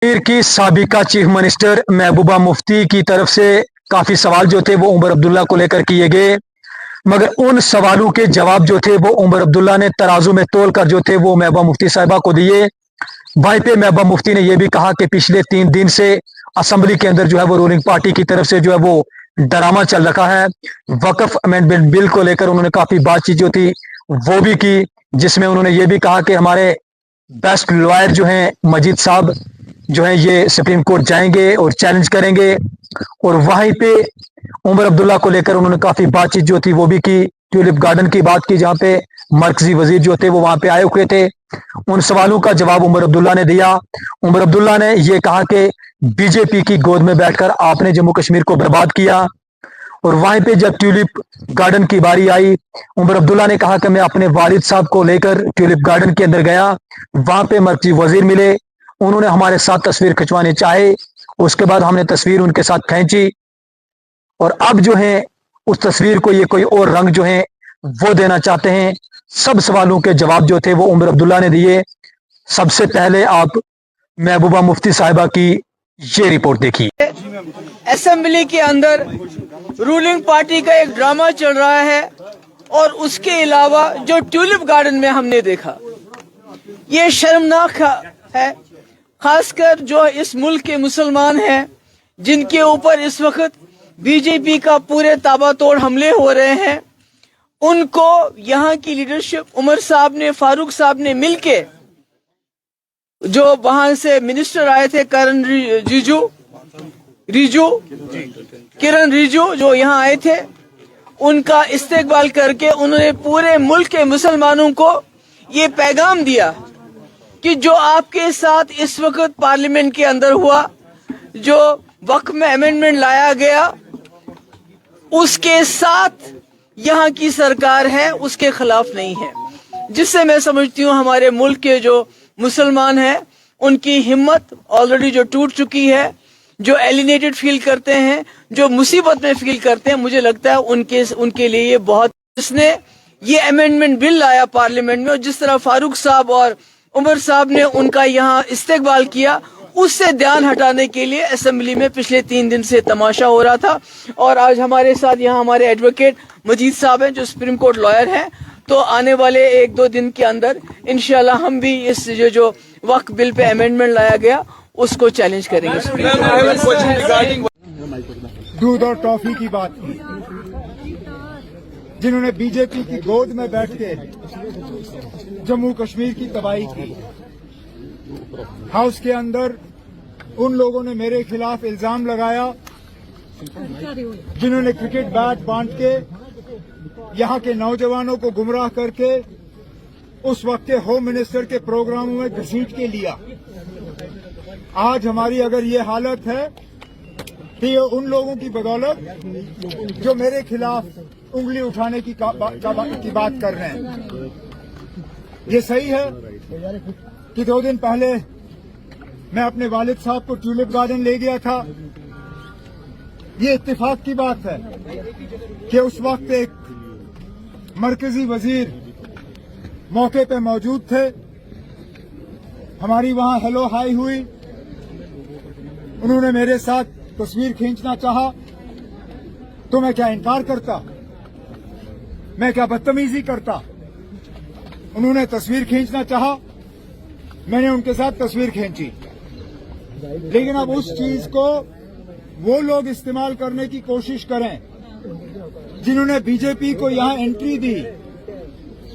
कश्मीर की साबिका chief minister Mehbooba Mufti की तरफ से काफी सवाल जो थे वो उमर अब्दुल्ला को लेकर किए गए, मगर उन सवालों के जवाब जो थे वो उमर अब्दुल्ला ने तराजू में तोल कर जो थे वो महबूबा मुफ्ती साहिबा को दिए। वहीं पे महबूबा मुफ्ती ने यह भी कहा कि पिछले 3 दिन से असेंबली के अंदर जो है वो रूलिंग पार्टी की तरफ से जो है वो ड्रामा चल रखा है। वक्फ अमेंडमेंट बिल को लेकर उन्होंने काफी बातचीत जो थी वो भी की, जिसमें उन्होंने ये भी कहा कि हमारे बेस्ट लॉयर जो हैं मजीद साहब जो है ये सुप्रीम कोर्ट जाएंगे और चैलेंज करेंगे। और वहीं पे उमर अब्दुल्ला को लेकर उन्होंने काफी बातचीत जो थी वो भी की। ट्यूलिप गार्डन की बात की जहां पे मरकजी वजीर जो थे वो वहां पे आए हुए थे, उन सवालों का जवाब उमर अब्दुल्ला ने दिया। उमर अब्दुल्ला ने ये कहा कि बीजेपी की गोद में बैठकर आपने जम्मू कश्मीर को बर्बाद किया। और वहीं पे जब ट्यूलिप गार्डन की बारी आई, उमर अब्दुल्ला ने कहा कि मैं अपने वालिद साहब को लेकर ट्यूलिप गार्डन के अंदर गया, वहां पे मरकजी वजीर मिले, उन्होंने हमारे साथ तस्वीर खिंचवाने चाहे, उसके बाद हमने तस्वीर उनके साथ खींची और अब जो है उस तस्वीर को ये कोई और रंग जो है वो देना चाहते हैं। सब सवालों के जवाब जो थे वो उमर अब्दुल्ला ने दिए। सबसे पहले आप महबूबा मुफ्ती साहिबा की ये रिपोर्ट देखिए। असेंबली के अंदर रूलिंग पार्टी का एक ड्रामा चल रहा है और उसके अलावा जो ट्यूलिप गार्डन में हमने देखा ये शर्मनाक है। खासकर जो इस मुल्क के मुसलमान हैं जिनके ऊपर इस वक्त बीजेपी का पूरे ताबड़तोड़ हमले हो रहे हैं, उनको यहाँ की लीडरशिप उमर साहब ने, फारूक साहब ने मिलके, जो वहां से मिनिस्टर आए थे किरण रिजू जो यहाँ आए थे, उनका इस्तेकबाल करके उन्होंने पूरे मुल्क के मुसलमानों को ये पैगाम दिया कि जो आपके साथ इस वक्त पार्लियामेंट के अंदर हुआ, जो वक्फ में अमेंडमेंट लाया गया, उसके साथ यहाँ की सरकार है, उसके खिलाफ नहीं है। जिससे मैं समझती हूँ हमारे मुल्क के जो मुसलमान हैं उनकी हिम्मत ऑलरेडी जो टूट चुकी है, जो एलिनेटेड फील करते हैं, जो मुसीबत में फील करते हैं, मुझे लगता है उनके लिए ये बहुत, जिसने ये अमेंडमेंट बिल लाया पार्लियामेंट में और जिस तरह फारूक साहब और उमर साहब ने उनका यहाँ इस्तेकबाल किया, उससे ध्यान हटाने के लिए असेंबली में पिछले 3 दिन से तमाशा हो रहा था। और आज हमारे साथ यहाँ हमारे एडवोकेट मजीद साहब हैं जो सुप्रीम कोर्ट लॉयर हैं। तो आने वाले 1-2 दिन के अंदर इंशाल्लाह हम भी इस जो वक्फ बिल पे अमेंडमेंट लाया गया उसको चैलेंज करेंगे। दूध और टॉफी की बात की, जिन्होंने बीजेपी की गोद में बैठ के जम्मू कश्मीर की तबाही की। हाउस के अंदर उन लोगों ने मेरे खिलाफ इल्जाम लगाया जिन्होंने क्रिकेट बैट बांट के यहाँ के नौजवानों को गुमराह करके उस वक्त के होम मिनिस्टर के प्रोग्रामों में घसीट के लिया। आज हमारी अगर ये हालत है कि ये उन लोगों की बदौलत जो मेरे खिलाफ उंगली उठाने की बात कर रहे हैं। ये सही है कि 2 दिन पहले मैं अपने वालिद साहब को ट्यूलिप गार्डन ले गया था। ये इत्तेफाक की बात है कि उस वक्त एक मरकजी वजीर मौके पे मौजूद थे, हमारी वहां हेलो हाई हुई, उन्होंने मेरे साथ तस्वीर खींचना चाहा तो मैं क्या इनकार करता, मैं क्या बदतमीजी करता। उन्होंने तस्वीर खींचना चाहा, मैंने उनके साथ तस्वीर खींची। लेकिन अब उस चीज को वो लोग इस्तेमाल करने की कोशिश करें जिन्होंने बीजेपी को यहां एंट्री दी,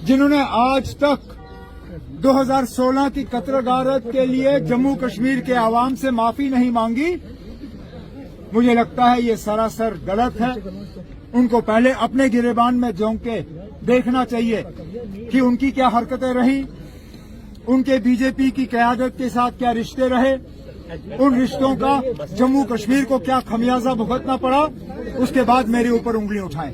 जिन्होंने आज तक 2016 की कत्लगारत के लिए जम्मू कश्मीर के आवाम से माफी नहीं मांगी। मुझे लगता है ये सरासर गलत है। उनको पहले अपने गिरेबान में झोंक के देखना चाहिए कि उनकी क्या हरकतें रही, उनके बीजेपी की क़यादत के साथ क्या रिश्ते रहे, उन रिश्तों का जम्मू कश्मीर को क्या खमियाजा भुगतना पड़ा, उसके बाद मेरे ऊपर उंगली उठाएं।